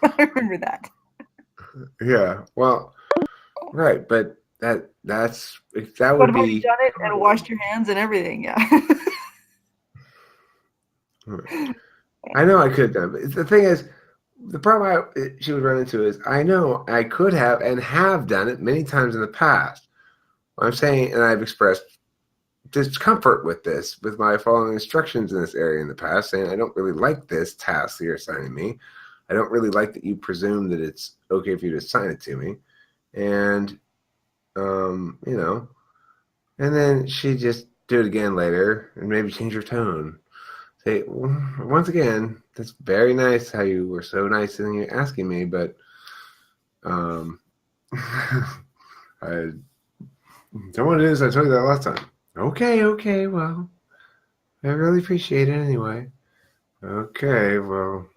I remember that. Yeah, well, right, but that But would have you be done it and washed common. your hands and everything? Yeah. I know I could have. But the thing is, the problem she would run into is I know I could have and have done it many times in the past. I'm saying, and I've expressed discomfort with this, with my following instructions in this area in the past, saying I don't really like this task that you're assigning me. I don't really like that you presume that it's okay for you to assign it to me. And, you know, and then she just do it again later and maybe change her tone. Say, once again, that's very nice how you were so nice in you asking me, but um, I don't want to do this. I told you that last time. Okay, okay, well, I really appreciate it anyway. Okay, well,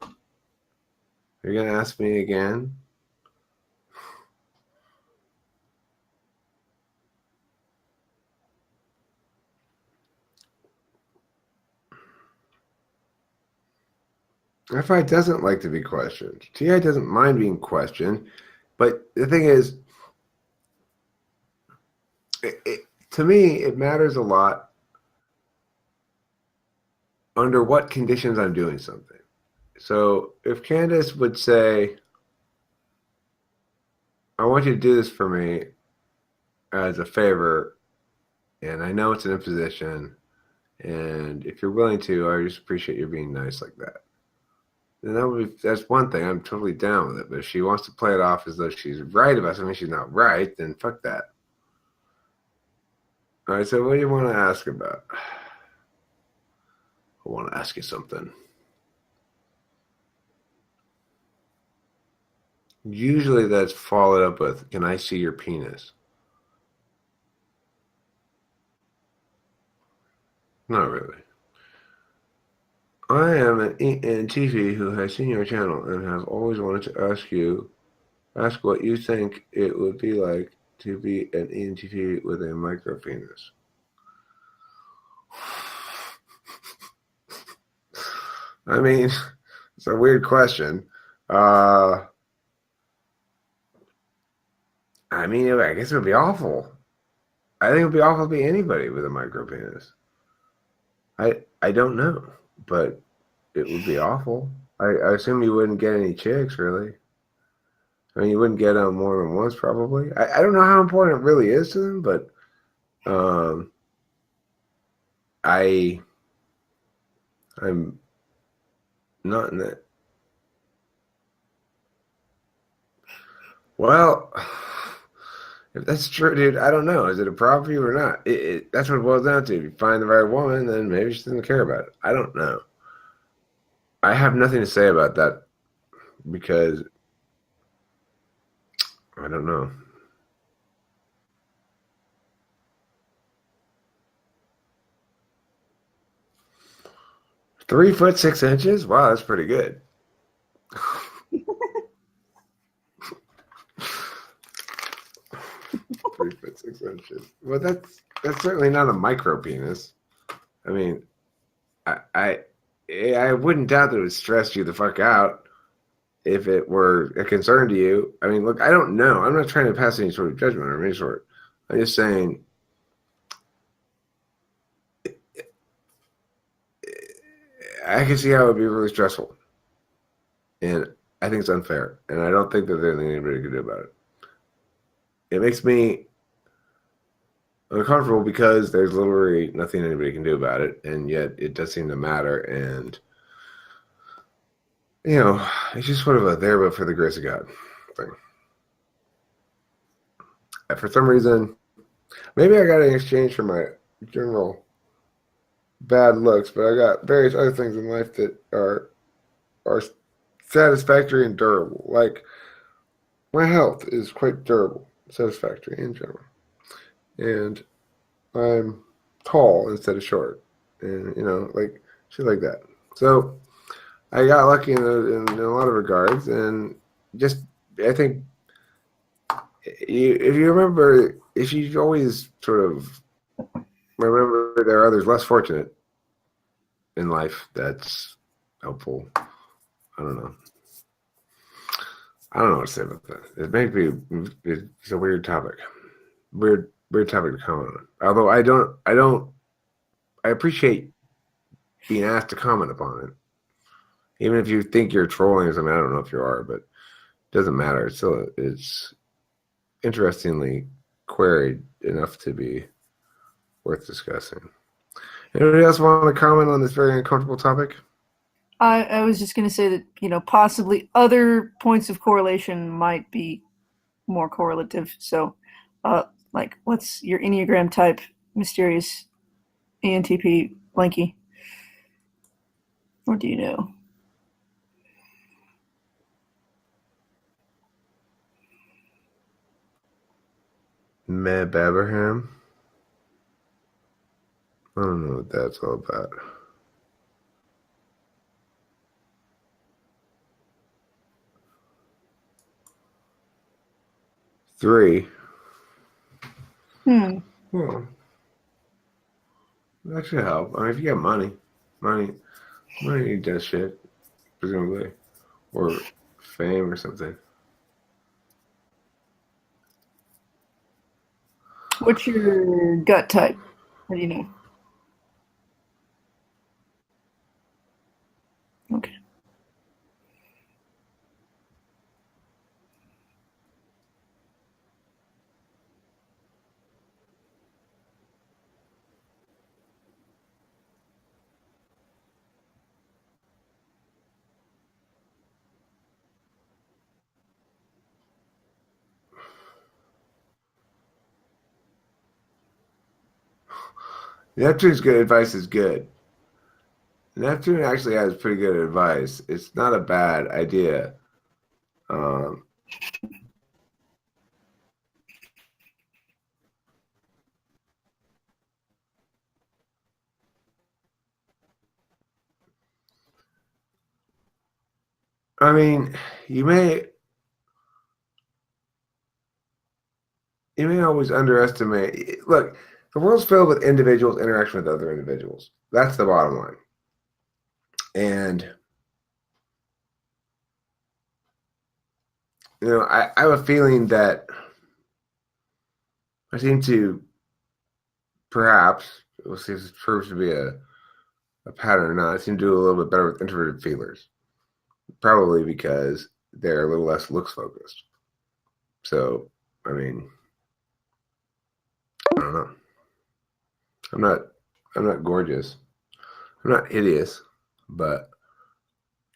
you're gonna ask me again? Fi doesn't like to be questioned. Ti doesn't mind being questioned, but the thing is, to me, it matters a lot under what conditions I'm doing something. So if Candace would say, I want you to do this for me as a favor, and I know it's an imposition, and if you're willing to, I just appreciate you being nice like that. Then that's one thing. I'm totally down with it. But if she wants to play it off as though she's right about something she's not right, then fuck that. All right, so what do you want to ask about? I want to ask you something. Usually that's followed up with, can I see your penis? Not really. I am an ENTP who has seen your channel and have always wanted to ask what you think it would be like to be an ENTP with a micro penis. I mean, it's a weird question. Uh, I mean, I guess it would be awful. I think it would be awful to be anybody with a micro penis. I don't know, but it would be awful. I assume you wouldn't get any chicks, really. I mean, you wouldn't get them more than once, probably. I don't know how important it really is to them, but um, I I'm not in that. Well, if that's true, dude, I don't know. Is it a problem for you or not? That's what it boils down to. If you find the right woman, then maybe she doesn't care about it. I don't know. I have nothing to say about that because I don't know. 3 foot 6 inches? Wow, that's pretty good. 3 foot 6 inches. Well, that's certainly not a micro penis. I mean, I I, I wouldn't doubt that it would stress you the fuck out if it were a concern to you. I mean, look, I don't know. I'm not trying to pass any sort of judgment of any sort. I'm just saying I can see how it would be really stressful, and I think it's unfair, and I don't think that there's anything anybody can do about it. It makes me uncomfortable because there's literally nothing anybody can do about it, and yet it does seem to matter. And it's just sort of a there but for the grace of God thing. For some reason, maybe I got it in exchange for my general bad looks, but I got various other things in life that are satisfactory and durable. Like my health is quite durable, satisfactory in general, and I'm tall instead of short, and like shit like that. So I got lucky in a lot of regards, and just I think if you remember, if you always sort of remember there are others less fortunate in life, that's helpful. I don't know. I don't know what to say about that. It may be it's a weird topic. Weird topic to comment on. Although I appreciate being asked to comment upon it. Even if you think you're trolling or something, I don't know if you are, but it doesn't matter. It's interestingly queried enough to be worth discussing. Anybody else want to comment on this very uncomfortable topic? I was just going to say that, possibly other points of correlation might be more correlative. So, like, what's your Enneagram type, mysterious ENTP, Blanky? Or do you know? Meb Abraham. I don't know what that's all about. Three. Well, that should help. I mean, if you got money does shit, presumably, or fame or something. What's your gut type? What do you know? Okay. Neptune's good advice is good. Neptune actually has pretty good advice. It's not a bad idea. I mean, you may always underestimate. Look, the world's filled with individuals' interaction with other individuals. That's the bottom line. And I have a feeling that I seem to, perhaps, we'll see if this proves to be a pattern or not, I seem to do a little bit better with introverted feelers. Probably because they're a little less looks focused. So, I mean, I don't know. I'm not gorgeous. I'm not hideous, but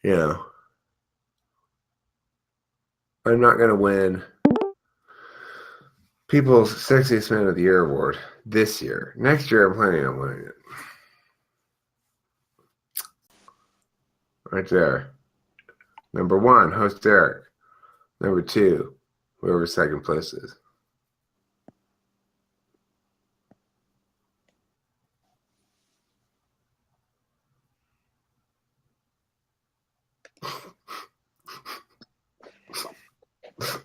I'm not gonna win People's Sexiest Man of the Year award this year. Next year I'm planning on winning it. Right there. Number 1, host Eric. Number 2, whoever second place is.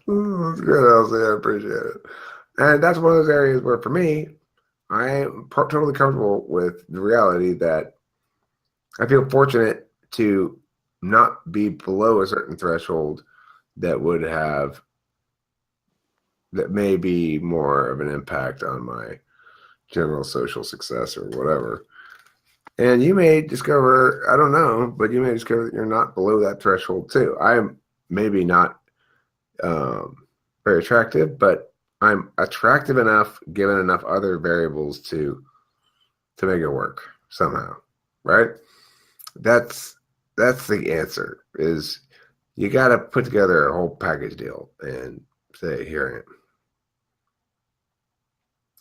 That's good, Elsie. I appreciate it. And that's one of those areas where, for me, I am totally comfortable with the reality that I feel fortunate to not be below a certain threshold that may be more of an impact on my general social success or whatever. And you may discover, I don't know, but you may discover that you're not below that threshold too. I am maybe not very attractive, but I'm attractive enough given enough other variables to make it work somehow, right? That's the answer. Is you got to put together a whole package deal and say, here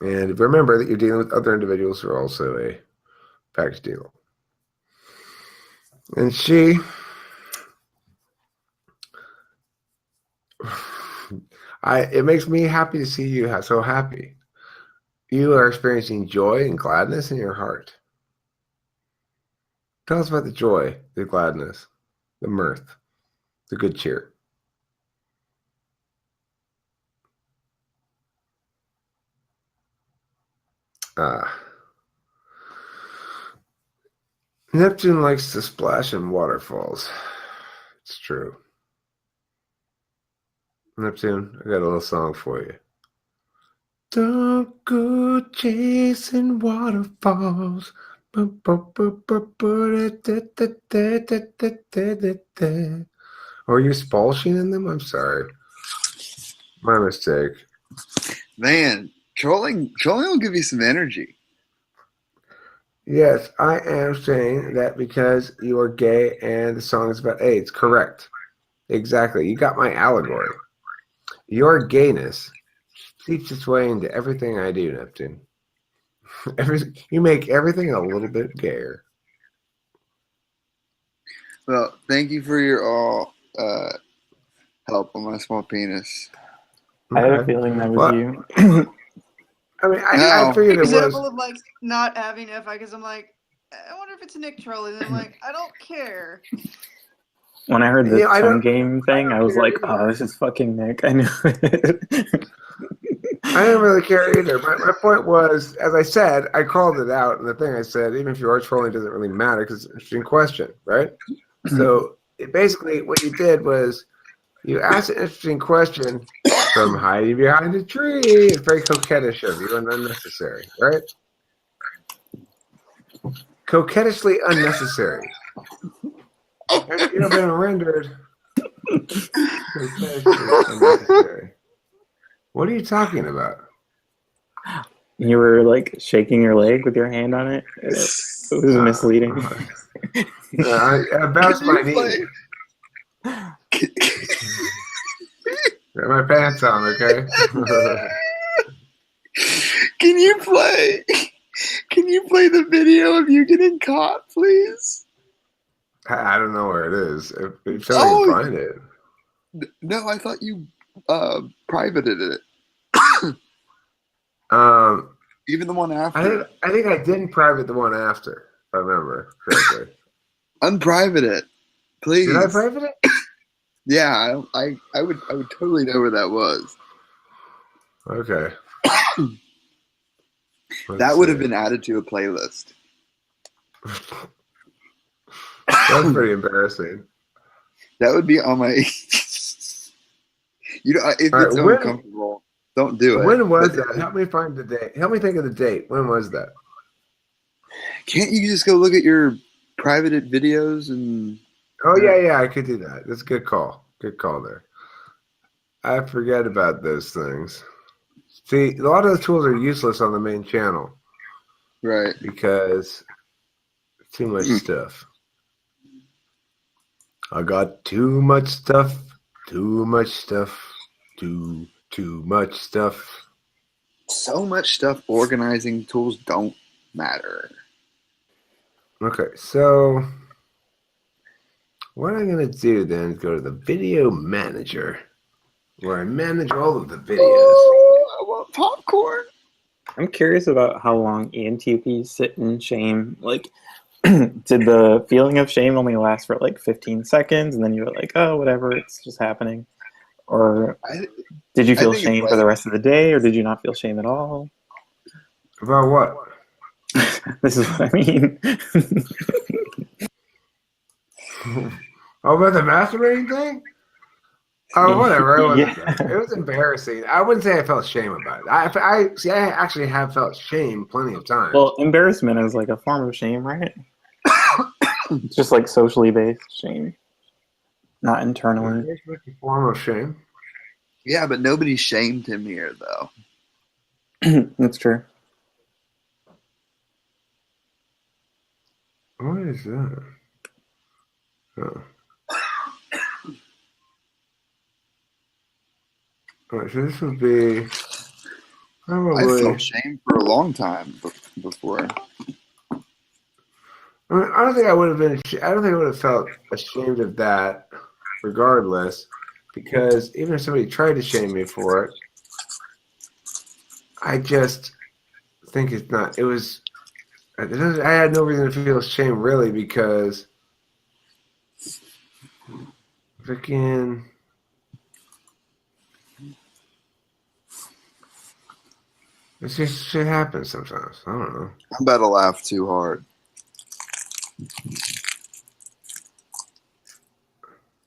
I am. And remember that you're dealing with other individuals who are also a package deal. And it makes me happy to see you so happy. You are experiencing joy and gladness in your heart. Tell us about the joy, the gladness, the mirth, the good cheer. Neptune likes to splash in waterfalls. It's true. Neptune, I got a little song for you. Don't go chasing waterfalls. Are you spalshing in them? I'm sorry. My mistake. Man, trolling will give you some energy. Yes, I am saying that because you are gay and the song is about AIDS. Correct. Exactly. You got my allegory. Your gayness seeps its way into everything I do, Neptune. You make everything a little bit gayer. Well, thank you for your all help on my small penis. I had a Okay. feeling that was Well, you. I mean, I No. figured it was. Example of like not having FI because I'm like, I wonder if it's Nick trolling. And I'm like, I don't care. When I heard the Yeah, I tongue don't- game thing, I was care like, either. oh, this is fucking Nick. I knew it. I didn't really care either. My point was, as I said, I called it out, and the thing I said, even if you are trolling, doesn't really matter because it's an interesting question, right? So basically, what you did was you asked an interesting question from hiding behind a tree. It's very coquettish of you and unnecessary, right? Coquettishly unnecessary. You have been rendered coquettishly unnecessary. What are you talking about? You were like shaking your leg with your hand on it. And it was misleading. I bounced my Can you knee. play- Got my pants on, okay? Can you play? Can you play the video of you getting caught, please? I don't know where it is. If somebody Oh, can find it. No, I thought you privated it. Even the one after. I think I didn't private the one after, if I remember correctly. Unprivate it, please. Did I private it? Yeah, I would totally know where that was. Okay. That would have been added to a playlist. That's pretty embarrassing. That would be on my. You know, if All right, it's when- uncomfortable, don't do it. When was But that? Help me find the date. Help me think of the date. When was that? Can't you just go look at your privated videos and? Oh, yeah, I could do that. That's a good call. Good call there. I forget about those things. See, a lot of those tools are useless on the main channel Right. because too much stuff. I got too much stuff. Too much stuff. Too much stuff. So much stuff. Organizing tools don't matter. Okay, so what I'm going to do then is go to the video manager where I manage all of the videos. Oh, I want popcorn. I'm curious about how long ENTP sit in shame. Like, did the feeling of shame only last for like 15 seconds and then you were like, oh, whatever, it's just happening? Or did you feel think it's shame for the rest of the day, or did you not feel shame at all? About what? This is what I mean. Oh, about the masturbating thing? Oh, whatever. Yeah. It was embarrassing. I wouldn't say I felt shame about it. I actually have felt shame plenty of times. Well, embarrassment is like a form of shame, right? It's just like socially based shame, not internally. It's a form of shame. Yeah, but nobody shamed him here, though. That's true. What is that? Oh. All right, so this would be I probably. felt shame for a long time before. I mean, I don't think I would have been. I don't think I would have felt ashamed of that, regardless, because even if somebody tried to shame me for it, I just think it's not. It was. I had no reason to feel shame really because freaking. It's just shit happens sometimes. I don't know. I'm about to laugh too hard.